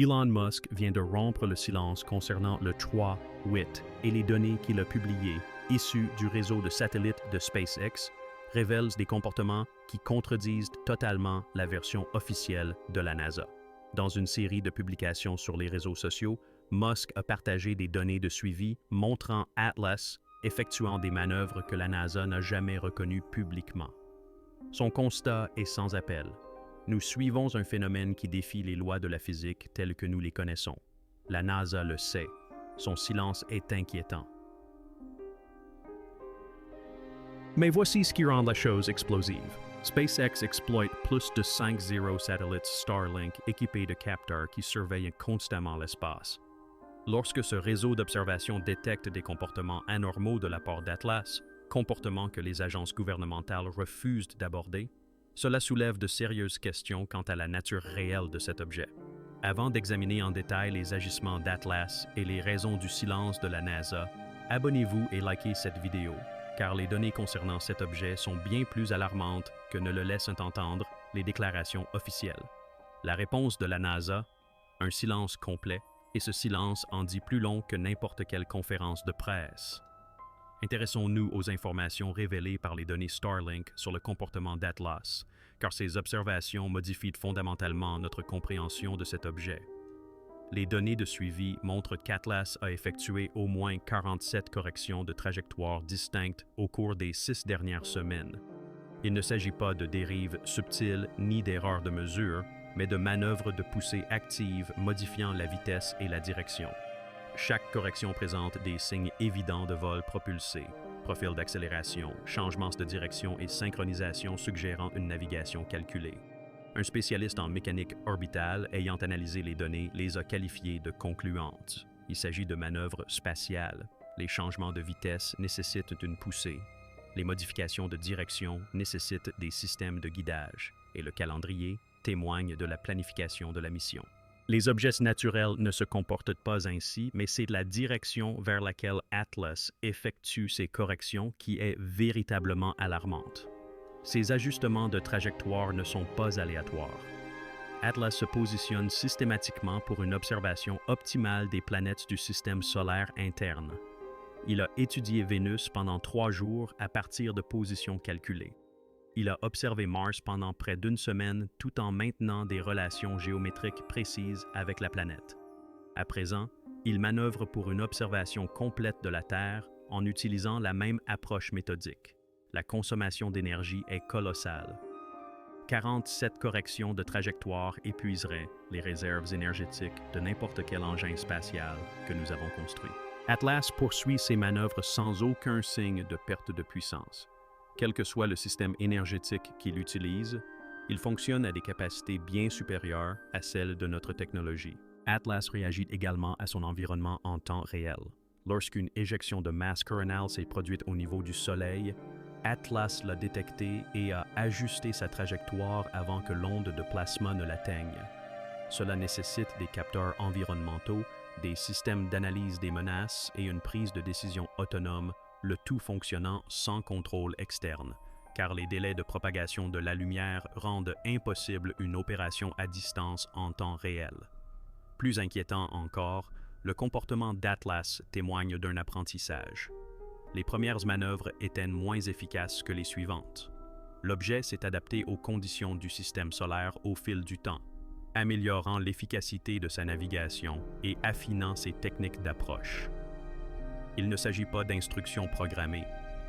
Elon Musk vient de rompre le silence concernant le 3-8 et les données qu'il a publiées, issues du réseau de satellites de SpaceX, révèlent des comportements qui contredisent totalement la version officielle de la NASA. Dans une série de publications sur les réseaux sociaux, Musk a partagé des données de suivi montrant Atlas effectuant des manœuvres que la NASA n'a jamais reconnues publiquement. Son constat est sans appel. Nous suivons un phénomène qui défie les lois de la physique telles que nous les connaissons. La NASA le sait. Son silence est inquiétant. Mais voici ce qui rend la chose explosive. SpaceX exploite plus de 50 satellites Starlink équipés de capteurs qui surveillent constamment l'espace. Lorsque ce réseau d'observation détecte des comportements anormaux de la part d'Atlas, comportements que les agences gouvernementales refusent d'aborder, cela soulève de sérieuses questions quant à la nature réelle de cet objet. Avant d'examiner en détail les agissements d'Atlas et les raisons du silence de la NASA, abonnez-vous et likez cette vidéo, car les données concernant cet objet sont bien plus alarmantes que ne le laissent entendre les déclarations officielles. La réponse de la NASA, un silence complet, et ce silence en dit plus long que n'importe quelle conférence de presse. Intéressons-nous aux informations révélées par les données Starlink sur le comportement d'Atlas, car ces observations modifient fondamentalement notre compréhension de cet objet. Les données de suivi montrent qu'Atlas a effectué au moins 47 corrections de trajectoire distinctes au cours des 6 dernières semaines. Il ne s'agit pas de dérives subtiles ni d'erreurs de mesure, mais de manœuvres de poussée actives modifiant la vitesse et la direction. Chaque correction présente des signes évidents de vol propulsé, profil d'accélération, changements de direction et synchronisation suggérant une navigation calculée. Un spécialiste en mécanique orbitale ayant analysé les données les a qualifiées de concluantes. Il s'agit de manœuvres spatiales. Les changements de vitesse nécessitent une poussée. Les modifications de direction nécessitent des systèmes de guidage. Et le calendrier témoigne de la planification de la mission. Les objets naturels ne se comportent pas ainsi, mais c'est la direction vers laquelle Atlas effectue ces corrections qui est véritablement alarmante. Ces ajustements de trajectoire ne sont pas aléatoires. Atlas se positionne systématiquement pour une observation optimale des planètes du système solaire interne. Il a étudié Vénus pendant 3 jours à partir de positions calculées. Il a observé Mars pendant près d'1 semaine tout en maintenant des relations géométriques précises avec la planète. À présent, il manœuvre pour une observation complète de la Terre en utilisant la même approche méthodique. La consommation d'énergie est colossale. 47 corrections de trajectoire épuiseraient les réserves énergétiques de n'importe quel engin spatial que nous avons construit. Atlas poursuit ses manœuvres sans aucun signe de perte de puissance. Quel que soit le système énergétique qu'il utilise, il fonctionne à des capacités bien supérieures à celles de notre technologie. Atlas réagit également à son environnement en temps réel. Lorsqu'une éjection de masse coronale s'est produite au niveau du Soleil, Atlas l'a détectée et a ajusté sa trajectoire avant que l'onde de plasma ne l'atteigne. Cela nécessite des capteurs environnementaux, des systèmes d'analyse des menaces et une prise de décision autonome, le tout fonctionnant sans contrôle externe, car les délais de propagation de la lumière rendent impossible une opération à distance en temps réel. Plus inquiétant encore, le comportement d'Atlas témoigne d'un apprentissage. Les premières manœuvres étaient moins efficaces que les suivantes. L'objet s'est adapté aux conditions du système solaire au fil du temps, améliorant l'efficacité de sa navigation et affinant ses techniques d'approche. Il ne s'agit pas d'instructions programmées,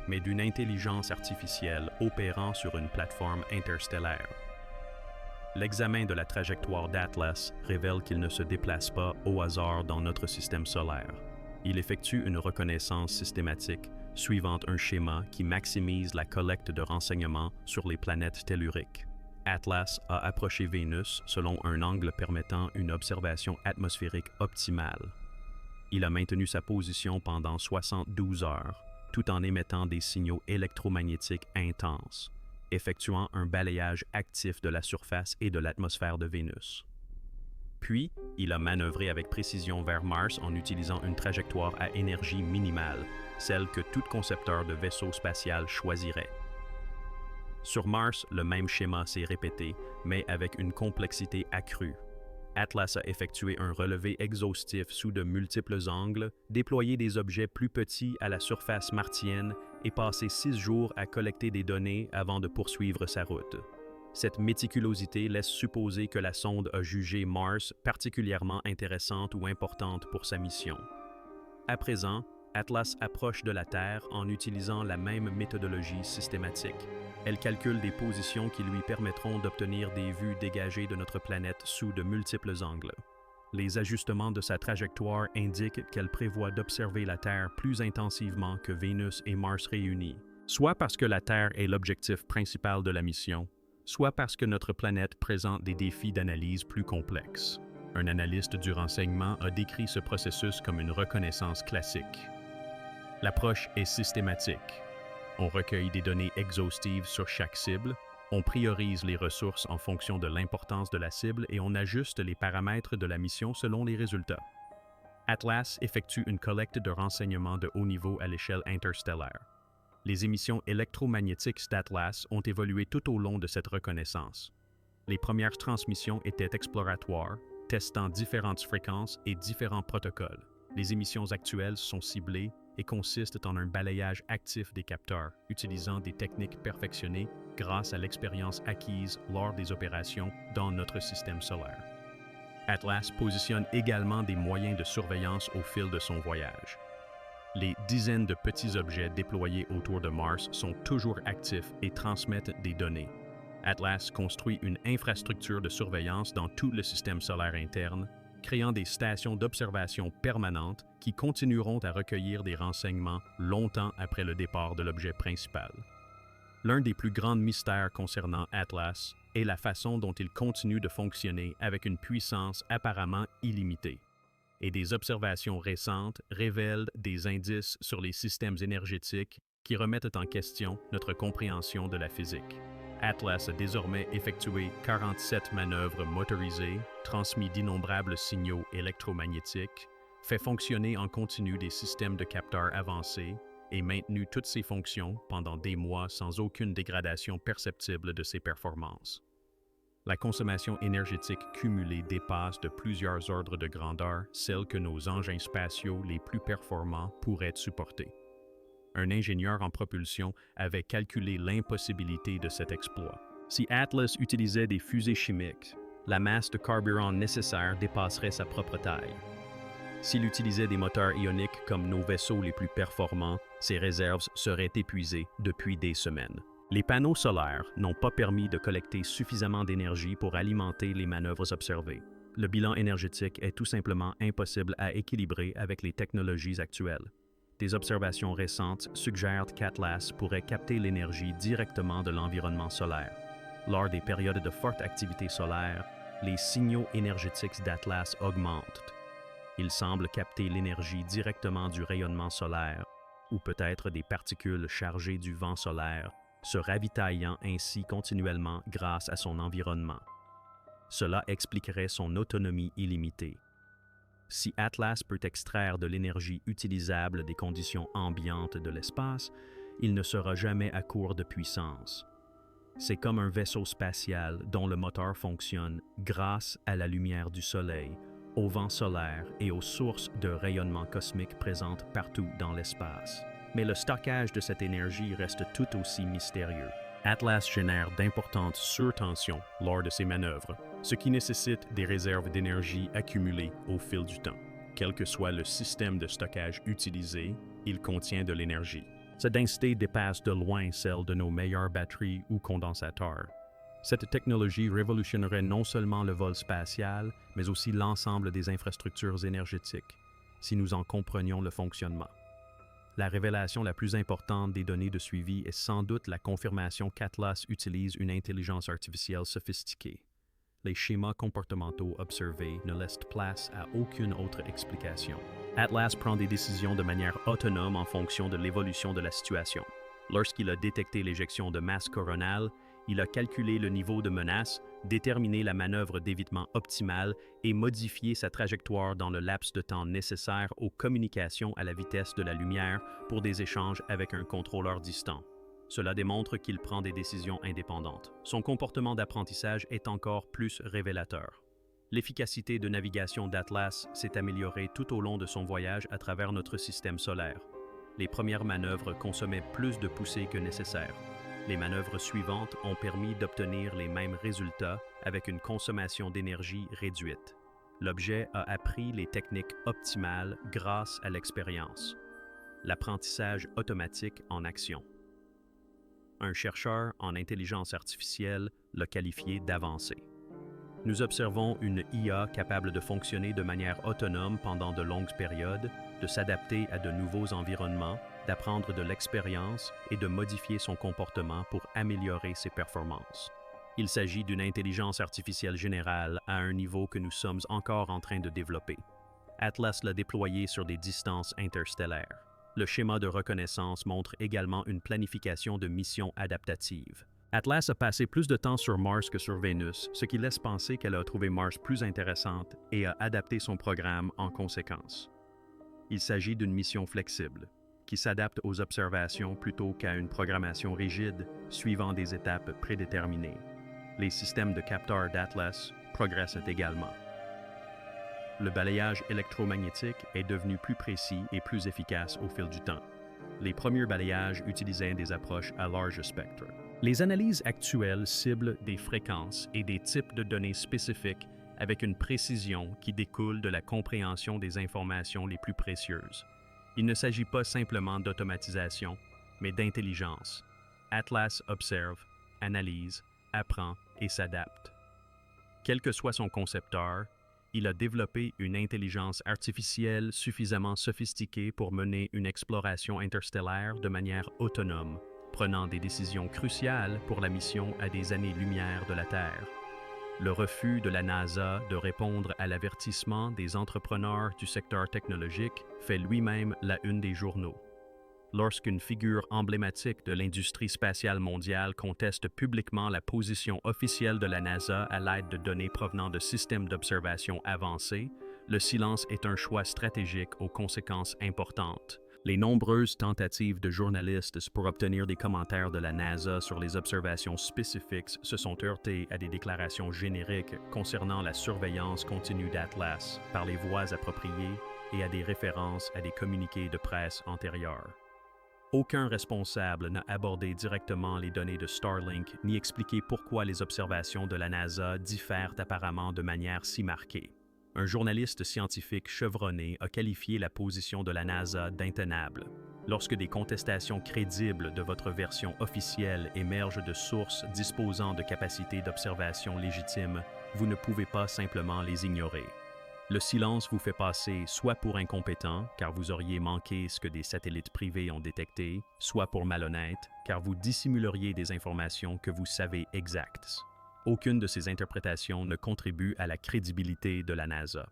mais d'une intelligence artificielle opérant sur une plateforme interstellaire. L'examen de la trajectoire d'Atlas révèle qu'il ne se déplace pas au hasard dans notre système solaire. Il effectue une reconnaissance systématique suivant un schéma qui maximise la collecte de renseignements sur les planètes telluriques. Atlas a approché Vénus selon un angle permettant une observation atmosphérique optimale. Il a maintenu sa position pendant 72 heures, tout en émettant des signaux électromagnétiques intenses, effectuant un balayage actif de la surface et de l'atmosphère de Vénus. Puis, il a manœuvré avec précision vers Mars en utilisant une trajectoire à énergie minimale, celle que tout concepteur de vaisseau spatial choisirait. Sur Mars, le même schéma s'est répété, mais avec une complexité accrue. Atlas a effectué un relevé exhaustif sous de multiples angles, déployé des objets plus petits à la surface martienne et passé 6 jours à collecter des données avant de poursuivre sa route. Cette méticulosité laisse supposer que la sonde a jugé Mars particulièrement intéressante ou importante pour sa mission. À présent, Atlas approche de la Terre en utilisant la même méthodologie systématique. Elle calcule des positions qui lui permettront d'obtenir des vues dégagées de notre planète sous de multiples angles. Les ajustements de sa trajectoire indiquent qu'elle prévoit d'observer la Terre plus intensivement que Vénus et Mars réunis, soit parce que la Terre est l'objectif principal de la mission, soit parce que notre planète présente des défis d'analyse plus complexes. Un analyste du renseignement a décrit ce processus comme une reconnaissance classique. L'approche est systématique. On recueille des données exhaustives sur chaque cible, on priorise les ressources en fonction de l'importance de la cible et on ajuste les paramètres de la mission selon les résultats. Atlas effectue une collecte de renseignements de haut niveau à l'échelle interstellaire. Les émissions électromagnétiques d'Atlas ont évolué tout au long de cette reconnaissance. Les premières transmissions étaient exploratoires, testant différentes fréquences et différents protocoles. Les émissions actuelles sont ciblées et consistent en un balayage actif des capteurs, utilisant des techniques perfectionnées grâce à l'expérience acquise lors des opérations dans notre système solaire. Atlas positionne également des moyens de surveillance au fil de son voyage. Les dizaines de petits objets déployés autour de Mars sont toujours actifs et transmettent des données. Atlas construit une infrastructure de surveillance dans tout le système solaire interne, créant des stations d'observation permanentes qui continueront à recueillir des renseignements longtemps après le départ de l'objet principal. L'un des plus grands mystères concernant Atlas est la façon dont il continue de fonctionner avec une puissance apparemment illimitée. Et des observations récentes révèlent des indices sur les systèmes énergétiques qui remettent en question notre compréhension de la physique. Atlas a désormais effectué 47 manœuvres motorisées, transmis d'innombrables signaux électromagnétiques, fait fonctionner en continu des systèmes de capteurs avancés et maintenu toutes ses fonctions pendant des mois sans aucune dégradation perceptible de ses performances. La consommation énergétique cumulée dépasse de plusieurs ordres de grandeur celle que nos engins spatiaux les plus performants pourraient supporter. Un ingénieur en propulsion avait calculé l'impossibilité de cet exploit. Si Atlas utilisait des fusées chimiques, la masse de carburant nécessaire dépasserait sa propre taille. S'il utilisait des moteurs ioniques comme nos vaisseaux les plus performants, ses réserves seraient épuisées depuis des semaines. Les panneaux solaires n'ont pas permis de collecter suffisamment d'énergie pour alimenter les manœuvres observées. Le bilan énergétique est tout simplement impossible à équilibrer avec les technologies actuelles. Des observations récentes suggèrent qu'Atlas pourrait capter l'énergie directement de l'environnement solaire. Lors des périodes de forte activité solaire, les signaux énergétiques d'Atlas augmentent. Il semble capter l'énergie directement du rayonnement solaire, ou peut-être des particules chargées du vent solaire, se ravitaillant ainsi continuellement grâce à son environnement. Cela expliquerait son autonomie illimitée. Si Atlas peut extraire de l'énergie utilisable des conditions ambiantes de l'espace, il ne sera jamais à court de puissance. C'est comme un vaisseau spatial dont le moteur fonctionne grâce à la lumière du Soleil, au vent solaire et aux sources de rayonnement cosmique présentes partout dans l'espace. Mais le stockage de cette énergie reste tout aussi mystérieux. Atlas génère d'importantes surtensions lors de ses manœuvres, ce qui nécessite des réserves d'énergie accumulées au fil du temps. Quel que soit le système de stockage utilisé, il contient de l'énergie. Sa densité dépasse de loin celle de nos meilleures batteries ou condensateurs. Cette technologie révolutionnerait non seulement le vol spatial, mais aussi l'ensemble des infrastructures énergétiques, si nous en comprenions le fonctionnement. La révélation la plus importante des données de suivi est sans doute la confirmation qu'Atlas utilise une intelligence artificielle sophistiquée. Les schémas comportementaux observés ne laissent place à aucune autre explication. Atlas prend des décisions de manière autonome en fonction de l'évolution de la situation. Lorsqu'il a détecté l'éjection de masse coronale, il a calculé le niveau de menace, déterminé la manœuvre d'évitement optimale et modifié sa trajectoire dans le laps de temps nécessaire aux communications à la vitesse de la lumière pour des échanges avec un contrôleur distant. Cela démontre qu'il prend des décisions indépendantes. Son comportement d'apprentissage est encore plus révélateur. L'efficacité de navigation d'Atlas s'est améliorée tout au long de son voyage à travers notre système solaire. Les premières manœuvres consommaient plus de poussée que nécessaire. Les manœuvres suivantes ont permis d'obtenir les mêmes résultats avec une consommation d'énergie réduite. L'objet a appris les techniques optimales grâce à l'expérience. L'apprentissage automatique en action. Un chercheur en intelligence artificielle l'a qualifié d'avancé. Nous observons une IA capable de fonctionner de manière autonome pendant de longues périodes, de s'adapter à de nouveaux environnements, d'apprendre de l'expérience et de modifier son comportement pour améliorer ses performances. Il s'agit d'une intelligence artificielle générale à un niveau que nous sommes encore en train de développer. Atlas l'a déployé sur des distances interstellaires. Le schéma de reconnaissance montre également une planification de missions adaptatives. Atlas a passé plus de temps sur Mars que sur Vénus, ce qui laisse penser qu'elle a trouvé Mars plus intéressante et a adapté son programme en conséquence. Il s'agit d'une mission flexible, qui s'adapte aux observations plutôt qu'à une programmation rigide suivant des étapes prédéterminées. Les systèmes de capteurs d'Atlas progressent également. Le balayage électromagnétique est devenu plus précis et plus efficace au fil du temps. Les premiers balayages utilisaient des approches à large spectre. Les analyses actuelles ciblent des fréquences et des types de données spécifiques avec une précision qui découle de la compréhension des informations les plus précieuses. Il ne s'agit pas simplement d'automatisation, mais d'intelligence. Atlas observe, analyse, apprend et s'adapte. Quel que soit son concepteur, il a développé une intelligence artificielle suffisamment sophistiquée pour mener une exploration interstellaire de manière autonome, prenant des décisions cruciales pour la mission à des années-lumière de la Terre. Le refus de la NASA de répondre à l'avertissement des entrepreneurs du secteur technologique fait lui-même la une des journaux. Lorsqu'une figure emblématique de l'industrie spatiale mondiale conteste publiquement la position officielle de la NASA à l'aide de données provenant de systèmes d'observation avancés, le silence est un choix stratégique aux conséquences importantes. Les nombreuses tentatives de journalistes pour obtenir des commentaires de la NASA sur les observations spécifiques se sont heurtées à des déclarations génériques concernant la surveillance continue d'Atlas par les voies appropriées et à des références à des communiqués de presse antérieurs. Aucun responsable n'a abordé directement les données de Starlink ni expliqué pourquoi les observations de la NASA diffèrent apparemment de manière si marquée. Un journaliste scientifique chevronné a qualifié la position de la NASA d'intenable. Lorsque des contestations crédibles de votre version officielle émergent de sources disposant de capacités d'observation légitimes, vous ne pouvez pas simplement les ignorer. Le silence vous fait passer soit pour incompétent, car vous auriez manqué ce que des satellites privés ont détecté, soit pour malhonnête, car vous dissimuleriez des informations que vous savez exactes. Aucune de ces interprétations ne contribue à la crédibilité de la NASA.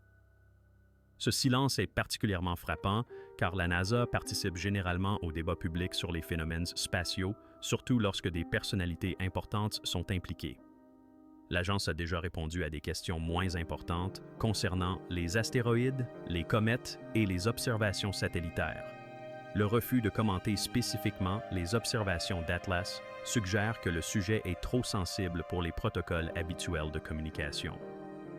Ce silence est particulièrement frappant, car la NASA participe généralement au débat public sur les phénomènes spatiaux, surtout lorsque des personnalités importantes sont impliquées. L'agence a déjà répondu à des questions moins importantes concernant les astéroïdes, les comètes et les observations satellitaires. Le refus de commenter spécifiquement les observations d'Atlas suggère que le sujet est trop sensible pour les protocoles habituels de communication.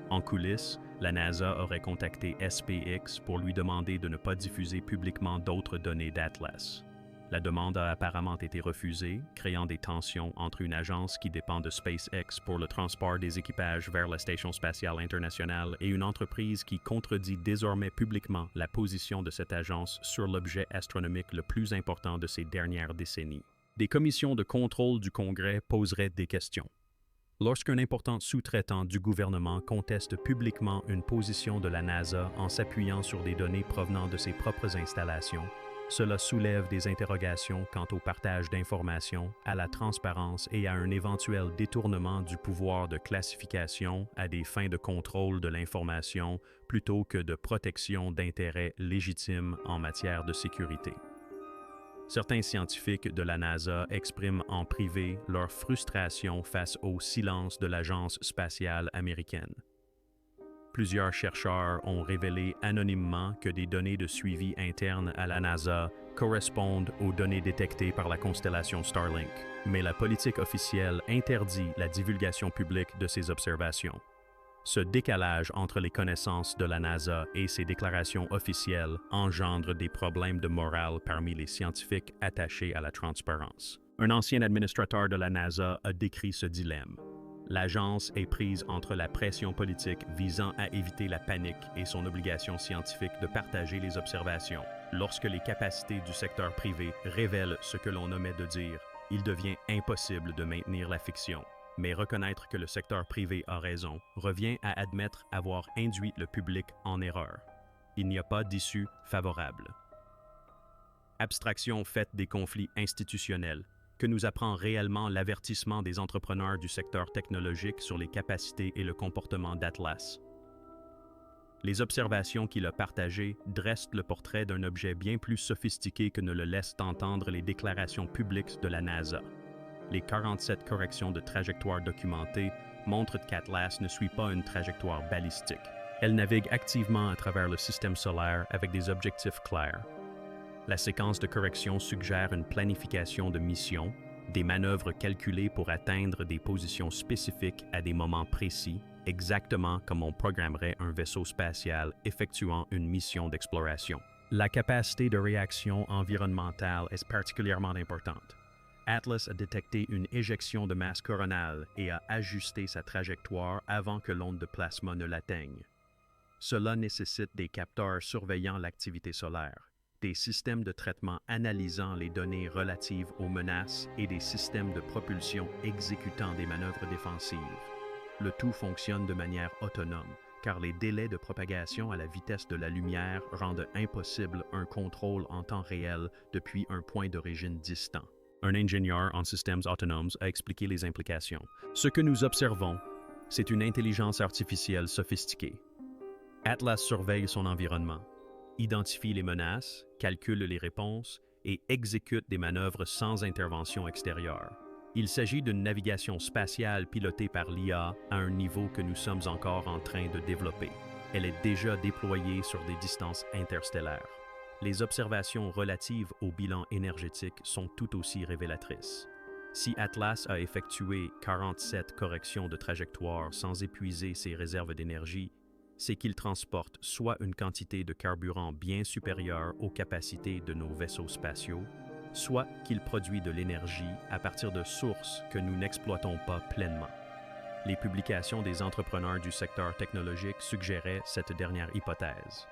En coulisses, la NASA aurait contacté SpaceX pour lui demander de ne pas diffuser publiquement d'autres données d'Atlas. La demande a apparemment été refusée, créant des tensions entre une agence qui dépend de SpaceX pour le transport des équipages vers la Station spatiale internationale et une entreprise qui contredit désormais publiquement la position de cette agence sur l'objet astronomique le plus important de ces dernières décennies. Des commissions de contrôle du Congrès poseraient des questions. Lorsqu'un important sous-traitant du gouvernement conteste publiquement une position de la NASA en s'appuyant sur des données provenant de ses propres installations, cela soulève des interrogations quant au partage d'informations, à la transparence et à un éventuel détournement du pouvoir de classification à des fins de contrôle de l'information plutôt que de protection d'intérêts légitimes en matière de sécurité. Certains scientifiques de la NASA expriment en privé leur frustration face au silence de l'Agence spatiale américaine. Plusieurs chercheurs ont révélé anonymement que des données de suivi interne à la NASA correspondent aux données détectées par la constellation Starlink, mais la politique officielle interdit la divulgation publique de ces observations. Ce décalage entre les connaissances de la NASA et ses déclarations officielles engendre des problèmes de morale parmi les scientifiques attachés à la transparence. Un ancien administrateur de la NASA a décrit ce dilemme. L'agence est prise entre la pression politique visant à éviter la panique et son obligation scientifique de partager les observations. Lorsque les capacités du secteur privé révèlent ce que l'on omet de dire, il devient impossible de maintenir la fiction. Mais reconnaître que le secteur privé a raison revient à admettre avoir induit le public en erreur. Il n'y a pas d'issue favorable. Abstraction faite des conflits institutionnels, que nous apprend réellement l'avertissement des entrepreneurs du secteur technologique sur les capacités et le comportement d'Atlas. Les observations qu'il a partagées dressent le portrait d'un objet bien plus sophistiqué que ne le laissent entendre les déclarations publiques de la NASA. Les 47 corrections de trajectoire documentées montrent qu'Atlas ne suit pas une trajectoire balistique. Elle navigue activement à travers le système solaire avec des objectifs clairs. La séquence de correction suggère une planification de mission, des manœuvres calculées pour atteindre des positions spécifiques à des moments précis, exactement comme on programmerait un vaisseau spatial effectuant une mission d'exploration. La capacité de réaction environnementale est particulièrement importante. Atlas a détecté une éjection de masse coronale et a ajusté sa trajectoire avant que l'onde de plasma ne l'atteigne. Cela nécessite des capteurs surveillant l'activité solaire, des systèmes de traitement analysant les données relatives aux menaces et des systèmes de propulsion exécutant des manœuvres défensives. Le tout fonctionne de manière autonome, car les délais de propagation à la vitesse de la lumière rendent impossible un contrôle en temps réel depuis un point d'origine distant. Un ingénieur en systèmes autonomes a expliqué les implications. Ce que nous observons, c'est une intelligence artificielle sophistiquée. Atlas surveille son environnement, identifie les menaces, calcule les réponses et exécute des manœuvres sans intervention extérieure. Il s'agit d'une navigation spatiale pilotée par l'IA à un niveau que nous sommes encore en train de développer. Elle est déjà déployée sur des distances interstellaires. Les observations relatives au bilan énergétique sont tout aussi révélatrices. Si Atlas a effectué 47 corrections de trajectoire sans épuiser ses réserves d'énergie, c'est qu'il transporte soit une quantité de carburant bien supérieure aux capacités de nos vaisseaux spatiaux, soit qu'il produit de l'énergie à partir de sources que nous n'exploitons pas pleinement. Les publications des entrepreneurs du secteur technologique suggéraient cette dernière hypothèse.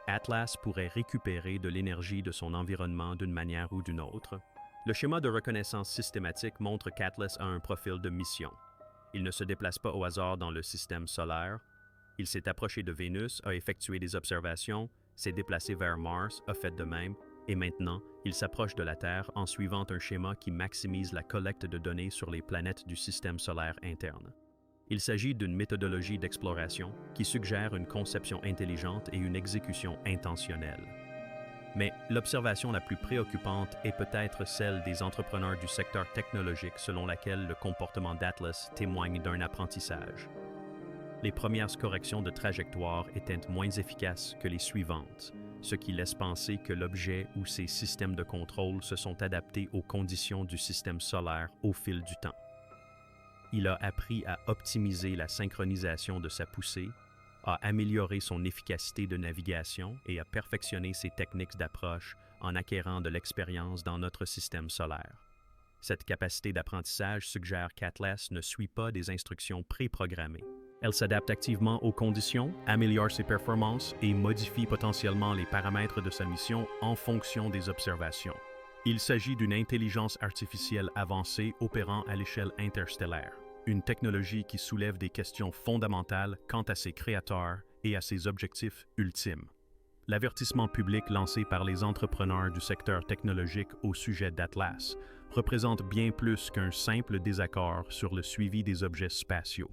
Atlas pourrait récupérer de l'énergie de son environnement d'une manière ou d'une autre. Le schéma de reconnaissance systématique montre qu'Atlas a un profil de mission. Il ne se déplace pas au hasard dans le système solaire. Il s'est approché de Vénus, a effectué des observations, s'est déplacé vers Mars, a fait de même, et maintenant, il s'approche de la Terre en suivant un schéma qui maximise la collecte de données sur les planètes du système solaire interne. Il s'agit d'une méthodologie d'exploration qui suggère une conception intelligente et une exécution intentionnelle. Mais l'observation la plus préoccupante est peut-être celle des entrepreneurs du secteur technologique selon laquelle le comportement d'Atlas témoigne d'un apprentissage. Les premières corrections de trajectoire étaient moins efficaces que les suivantes, ce qui laisse penser que l'objet ou ses systèmes de contrôle se sont adaptés aux conditions du système solaire au fil du temps. Il a appris à optimiser la synchronisation de sa poussée, a amélioré son efficacité de navigation et a perfectionné ses techniques d'approche en acquérant de l'expérience dans notre système solaire. Cette capacité d'apprentissage suggère qu'Atlas ne suit pas des instructions préprogrammées. Elle s'adapte activement aux conditions, améliore ses performances et modifie potentiellement les paramètres de sa mission en fonction des observations. Il s'agit d'une intelligence artificielle avancée opérant à l'échelle interstellaire, une technologie qui soulève des questions fondamentales quant à ses créateurs et à ses objectifs ultimes. L'avertissement public lancé par les entrepreneurs du secteur technologique au sujet d'Atlas représente bien plus qu'un simple désaccord sur le suivi des objets spatiaux.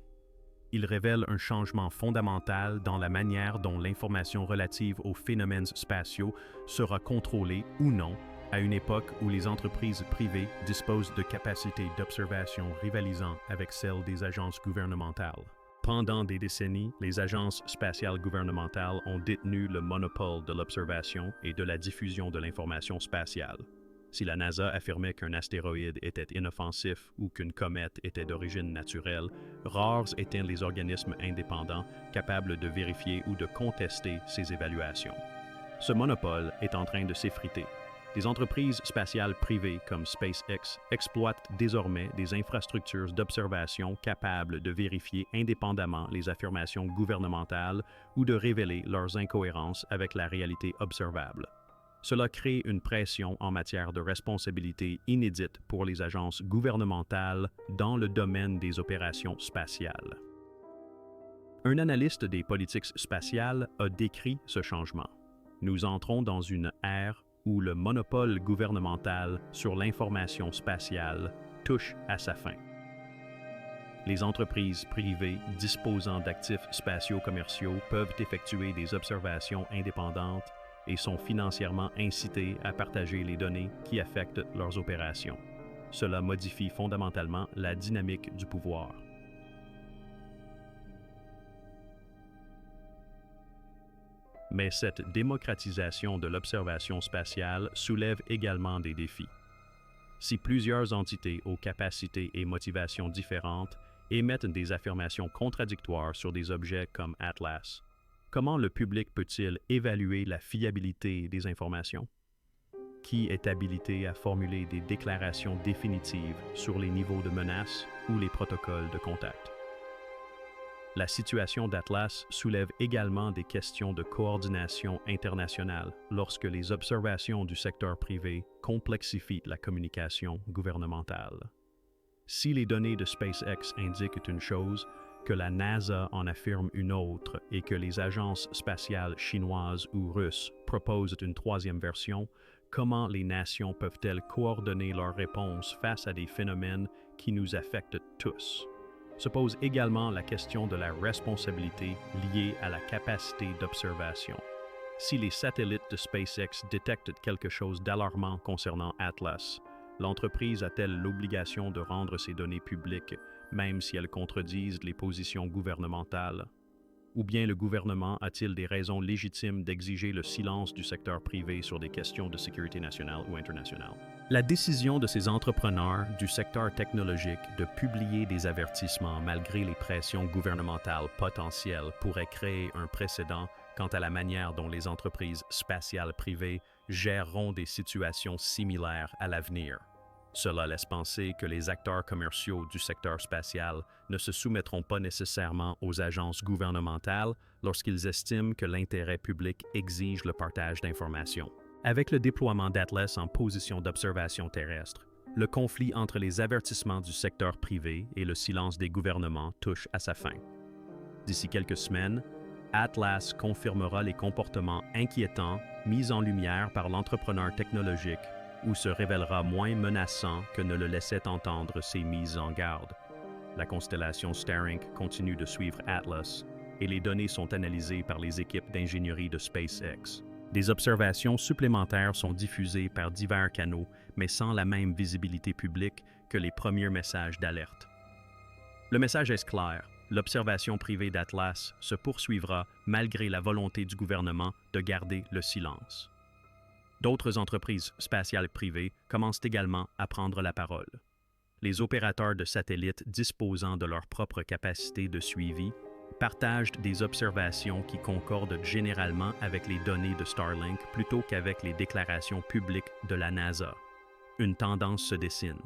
Il révèle un changement fondamental dans la manière dont l'information relative aux phénomènes spatiaux sera contrôlée ou non à une époque où les entreprises privées disposent de capacités d'observation rivalisant avec celles des agences gouvernementales. Pendant des décennies, les agences spatiales gouvernementales ont détenu le monopole de l'observation et de la diffusion de l'information spatiale. Si la NASA affirmait qu'un astéroïde était inoffensif ou qu'une comète était d'origine naturelle, rares étaient les organismes indépendants capables de vérifier ou de contester ces évaluations. Ce monopole est en train de s'effriter. Des entreprises spatiales privées comme SpaceX exploitent désormais des infrastructures d'observation capables de vérifier indépendamment les affirmations gouvernementales ou de révéler leurs incohérences avec la réalité observable. Cela crée une pression en matière de responsabilité inédite pour les agences gouvernementales dans le domaine des opérations spatiales. Un analyste des politiques spatiales a décrit ce changement. Nous entrons dans une ère où le monopole gouvernemental sur l'information spatiale touche à sa fin. Les entreprises privées disposant d'actifs spatiaux commerciaux peuvent effectuer des observations indépendantes et sont financièrement incitées à partager les données qui affectent leurs opérations. Cela modifie fondamentalement la dynamique du pouvoir. Mais cette démocratisation de l'observation spatiale soulève également des défis. Si plusieurs entités aux capacités et motivations différentes émettent des affirmations contradictoires sur des objets comme Atlas, comment le public peut-il évaluer la fiabilité des informations? Qui est habilité à formuler des déclarations définitives sur les niveaux de menaces ou les protocoles de contact? La situation d'Atlas soulève également des questions de coordination internationale lorsque les observations du secteur privé complexifient la communication gouvernementale. Si les données de SpaceX indiquent une chose, que la NASA en affirme une autre et que les agences spatiales chinoises ou russes proposent une troisième version, comment les nations peuvent-elles coordonner leurs réponses face à des phénomènes qui nous affectent tous? Se pose également la question de la responsabilité liée à la capacité d'observation. Si les satellites de SpaceX détectent quelque chose d'alarmant concernant Atlas, l'entreprise a-t-elle l'obligation de rendre ces données publiques, même si elles contredisent les positions gouvernementales? Ou bien le gouvernement a-t-il des raisons légitimes d'exiger le silence du secteur privé sur des questions de sécurité nationale ou internationale? La décision de ces entrepreneurs du secteur technologique de publier des avertissements malgré les pressions gouvernementales potentielles pourrait créer un précédent quant à la manière dont les entreprises spatiales privées géreront des situations similaires à l'avenir. Cela laisse penser que les acteurs commerciaux du secteur spatial ne se soumettront pas nécessairement aux agences gouvernementales lorsqu'ils estiment que l'intérêt public exige le partage d'informations. Avec le déploiement d'Atlas en position d'observation terrestre, le conflit entre les avertissements du secteur privé et le silence des gouvernements touche à sa fin. D'ici quelques semaines, Atlas confirmera les comportements inquiétants mis en lumière par l'entrepreneur technologique ou se révélera moins menaçant que ne le laissaient entendre ses mises en garde. La constellation Starlink continue de suivre Atlas et les données sont analysées par les équipes d'ingénierie de SpaceX. Des observations supplémentaires sont diffusées par divers canaux, mais sans la même visibilité publique que les premiers messages d'alerte. Le message est clair. L'observation privée d'Atlas se poursuivra malgré la volonté du gouvernement de garder le silence. D'autres entreprises spatiales privées commencent également à prendre la parole. Les opérateurs de satellites disposant de leur propre capacité de suivi partagent des observations qui concordent généralement avec les données de Starlink plutôt qu'avec les déclarations publiques de la NASA. Une tendance se dessine.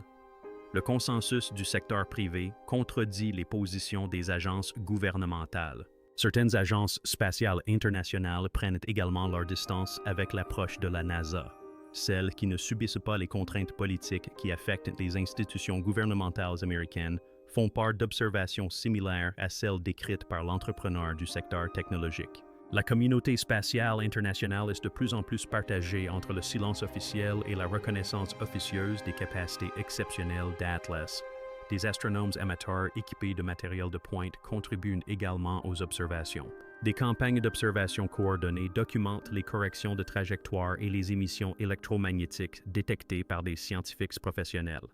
Le consensus du secteur privé contredit les positions des agences gouvernementales. Certaines agences spatiales internationales prennent également leur distance avec l'approche de la NASA. Celles qui ne subissent pas les contraintes politiques qui affectent les institutions gouvernementales américaines font part d'observations similaires à celles décrites par l'entrepreneur du secteur technologique. La communauté spatiale internationale est de plus en plus partagée entre le silence officiel et la reconnaissance officieuse des capacités exceptionnelles d'Atlas. Des astronomes amateurs équipés de matériel de pointe contribuent également aux observations. Des campagnes d'observation coordonnées documentent les corrections de trajectoire et les émissions électromagnétiques détectées par des scientifiques professionnels.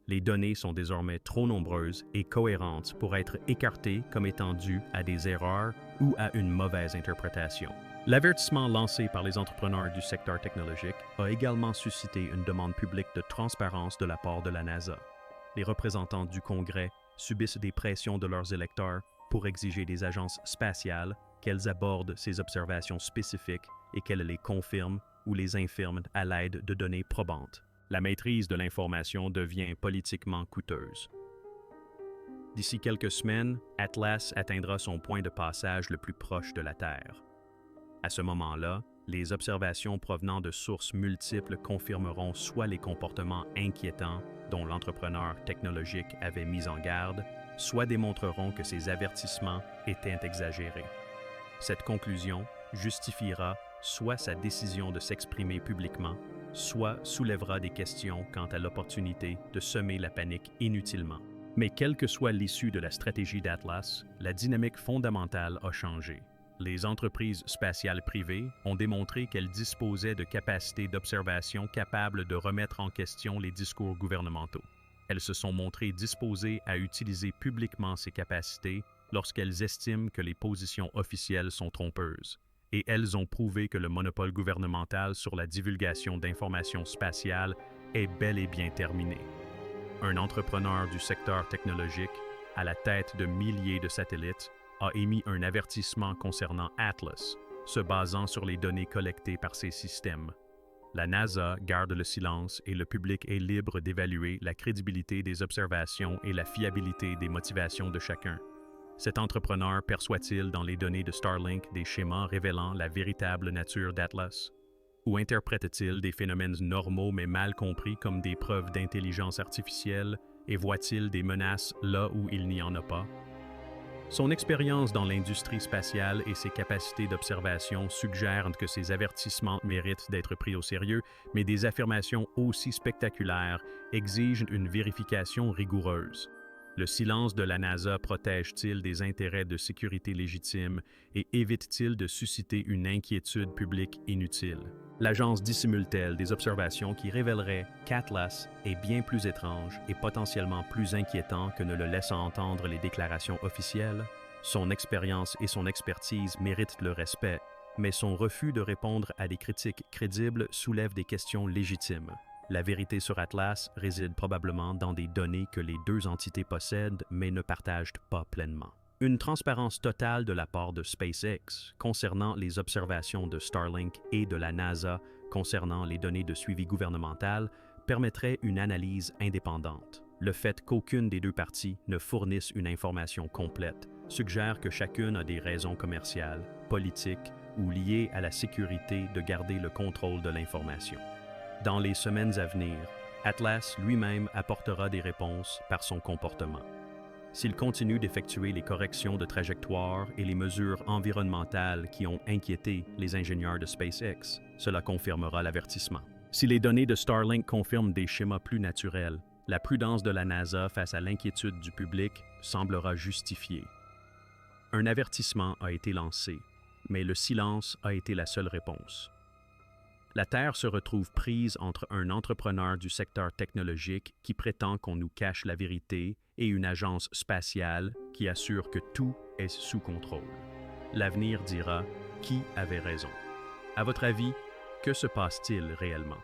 Les données sont désormais trop nombreuses et cohérentes pour être écartées comme étant dues à des erreurs ou à une mauvaise interprétation. L'avertissement lancé par les entrepreneurs du secteur technologique a également suscité une demande publique de transparence de la part de la NASA. Les représentants du Congrès subissent des pressions de leurs électeurs pour exiger des agences spatiales qu'elles abordent ces observations spécifiques et qu'elles les confirment ou les infirment à l'aide de données probantes. La maîtrise de l'information devient politiquement coûteuse. D'ici quelques semaines, Atlas atteindra son point de passage le plus proche de la Terre. À ce moment-là, les observations provenant de sources multiples confirmeront soit les comportements inquiétants dont l'entrepreneur technologique avait mis en garde, soit démontreront que ces avertissements étaient exagérés. Cette conclusion justifiera soit sa décision de s'exprimer publiquement, soit soulèvera des questions quant à l'opportunité de semer la panique inutilement. Mais quelle que soit l'issue de la stratégie d'Atlas, la dynamique fondamentale a changé. Les entreprises spatiales privées ont démontré qu'elles disposaient de capacités d'observation capables de remettre en question les discours gouvernementaux. Elles se sont montrées disposées à utiliser publiquement ces capacités lorsqu'elles estiment que les positions officielles sont trompeuses. Et elles ont prouvé que le monopole gouvernemental sur la divulgation d'informations spatiales est bel et bien terminé. Un entrepreneur du secteur technologique, à la tête de milliers de satellites, a émis un avertissement concernant Atlas, se basant sur les données collectées par ces systèmes. La NASA garde le silence et le public est libre d'évaluer la crédibilité des observations et la fiabilité des motivations de chacun. Cet entrepreneur perçoit-il dans les données de Starlink des schémas révélant la véritable nature d'Atlas? Ou interprète-t-il des phénomènes normaux mais mal compris comme des preuves d'intelligence artificielle et voit-il des menaces là où il n'y en a pas? Son expérience dans l'industrie spatiale et ses capacités d'observation suggèrent que ces avertissements méritent d'être pris au sérieux, mais des affirmations aussi spectaculaires exigent une vérification rigoureuse. Le silence de la NASA protège-t-il des intérêts de sécurité légitimes et évite-t-il de susciter une inquiétude publique inutile? L'agence dissimule-t-elle des observations qui révéleraient qu'Atlas est bien plus étrange et potentiellement plus inquiétant que ne le laissent entendre les déclarations officielles? Son expérience et son expertise méritent le respect, mais son refus de répondre à des critiques crédibles soulève des questions légitimes. La vérité sur Atlas réside probablement dans des données que les deux entités possèdent mais ne partagent pas pleinement. Une transparence totale de la part de SpaceX concernant les observations de Starlink et de la NASA concernant les données de suivi gouvernemental permettrait une analyse indépendante. Le fait qu'aucune des deux parties ne fournisse une information complète suggère que chacune a des raisons commerciales, politiques ou liées à la sécurité de garder le contrôle de l'information. Dans les semaines à venir, Atlas lui-même apportera des réponses par son comportement. S'il continue d'effectuer les corrections de trajectoire et les mesures environnementales qui ont inquiété les ingénieurs de SpaceX, cela confirmera l'avertissement. Si les données de Starlink confirment des schémas plus naturels, la prudence de la NASA face à l'inquiétude du public semblera justifiée. Un avertissement a été lancé, mais le silence a été la seule réponse. La Terre se retrouve prise entre un entrepreneur du secteur technologique qui prétend qu'on nous cache la vérité et une agence spatiale qui assure que tout est sous contrôle. L'avenir dira qui avait raison. À votre avis, que se passe-t-il réellement?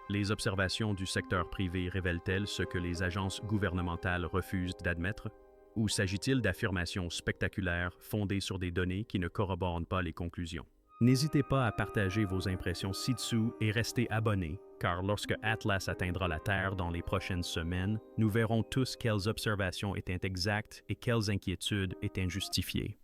Les observations du secteur privé révèlent-elles ce que les agences gouvernementales refusent d'admettre? Ou s'agit-il d'affirmations spectaculaires fondées sur des données qui ne corroborent pas les conclusions? N'hésitez pas à partager vos impressions ci-dessous et restez abonnés, car lorsque Atlas atteindra la Terre dans les prochaines semaines, nous verrons tous quelles observations étaient exactes et quelles inquiétudes étaient justifiées.